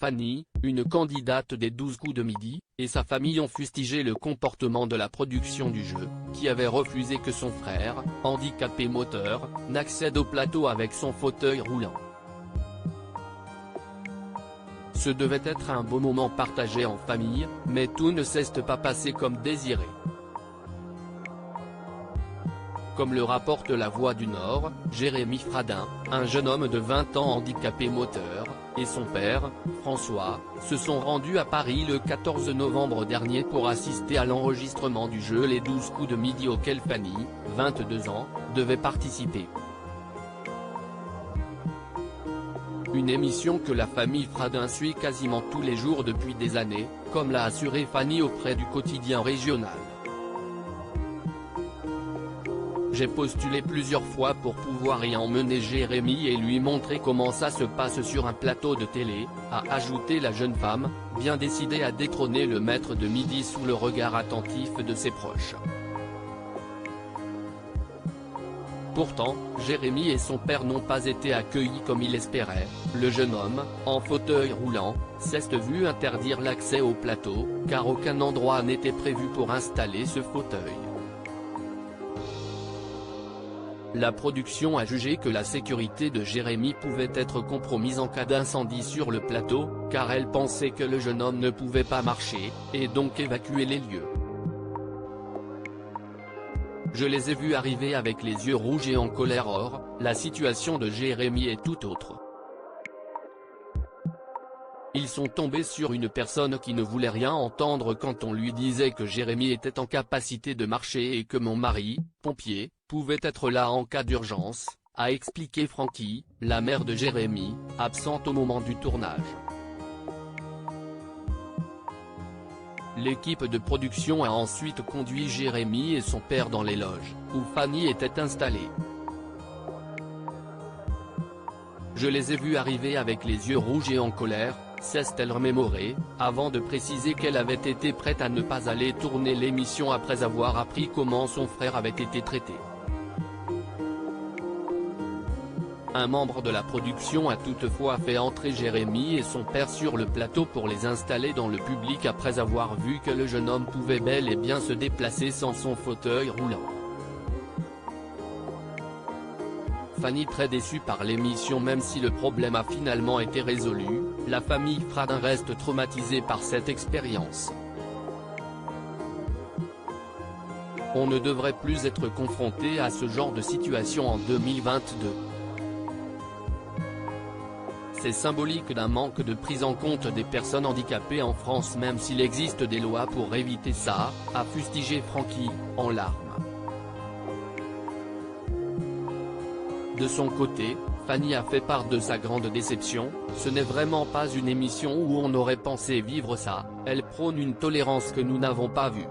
Fanny, une candidate des 12 coups de midi, et sa famille ont fustigé le comportement de la production du jeu, qui avait refusé que son frère, handicapé moteur, n'accède au plateau avec son fauteuil roulant. Ce devait être un beau moment partagé en famille, mais tout ne s'est pas passé comme désiré. Comme le rapporte La Voix du Nord, Jérémy Fradin, un jeune homme de 20 ans handicapé moteur, et son père, François, se sont rendus à Paris le 14 novembre dernier pour assister à l'enregistrement du jeu Les 12 coups de midi auquel Fanny, 22 ans, devait participer. Une émission que la famille Fradin suit quasiment tous les jours depuis des années, comme l'a assuré Fanny auprès du quotidien régional. J'ai postulé plusieurs fois pour pouvoir y emmener Jérémy et lui montrer comment ça se passe sur un plateau de télé, a ajouté la jeune femme, bien décidée à détrôner le maître de midi sous le regard attentif de ses proches. Pourtant, Jérémy et son père n'ont pas été accueillis comme il espérait. Le jeune homme, en fauteuil roulant, s'est vu interdire l'accès au plateau, car aucun endroit n'était prévu pour installer ce fauteuil. La production a jugé que la sécurité de Jérémy pouvait être compromise en cas d'incendie sur le plateau, car elle pensait que le jeune homme ne pouvait pas marcher, et donc évacuer les lieux. Je les ai vus arriver avec les yeux rouges et en colère. Or, la situation de Jérémy est tout autre. Ils sont tombés sur une personne qui ne voulait rien entendre quand on lui disait que Jérémy était en capacité de marcher et que mon mari, pompier, pouvait être là en cas d'urgence, a expliqué Francky, la mère de Jérémy, absente au moment du tournage. L'équipe de production a ensuite conduit Jérémy et son père dans les loges, où Fanny était installée. Je les ai vus arriver avec les yeux rouges et en colère, s'est-elle remémorée, avant de préciser qu'elle avait été prête à ne pas aller tourner l'émission après avoir appris comment son frère avait été traité. Un membre de la production a toutefois fait entrer Jérémy et son père sur le plateau pour les installer dans le public après avoir vu que le jeune homme pouvait bel et bien se déplacer sans son fauteuil roulant. Fanny, très déçue par l'émission même si le problème a finalement été résolu, la famille Fradin reste traumatisée par cette expérience. On ne devrait plus être confronté à ce genre de situation en 2022. C'est symbolique d'un manque de prise en compte des personnes handicapées en France même s'il existe des lois pour éviter ça, a fustigé Francky, en larmes. De son côté, Fanny a fait part de sa grande déception. Ce n'est vraiment pas une émission où on aurait pensé vivre ça, elle prône une tolérance que nous n'avons pas vue.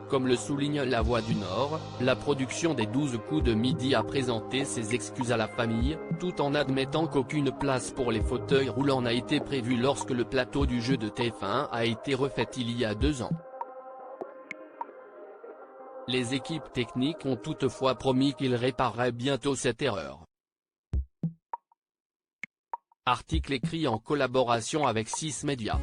Comme le souligne La Voix du Nord, la production des 12 coups de midi a présenté ses excuses à la famille, tout en admettant qu'aucune place pour les fauteuils roulants n'a été prévue lorsque le plateau du jeu de TF1 a été refait il y a 2 ans. Les équipes techniques ont toutefois promis qu'ils répareraient bientôt cette erreur. Article écrit en collaboration avec 6 Médias.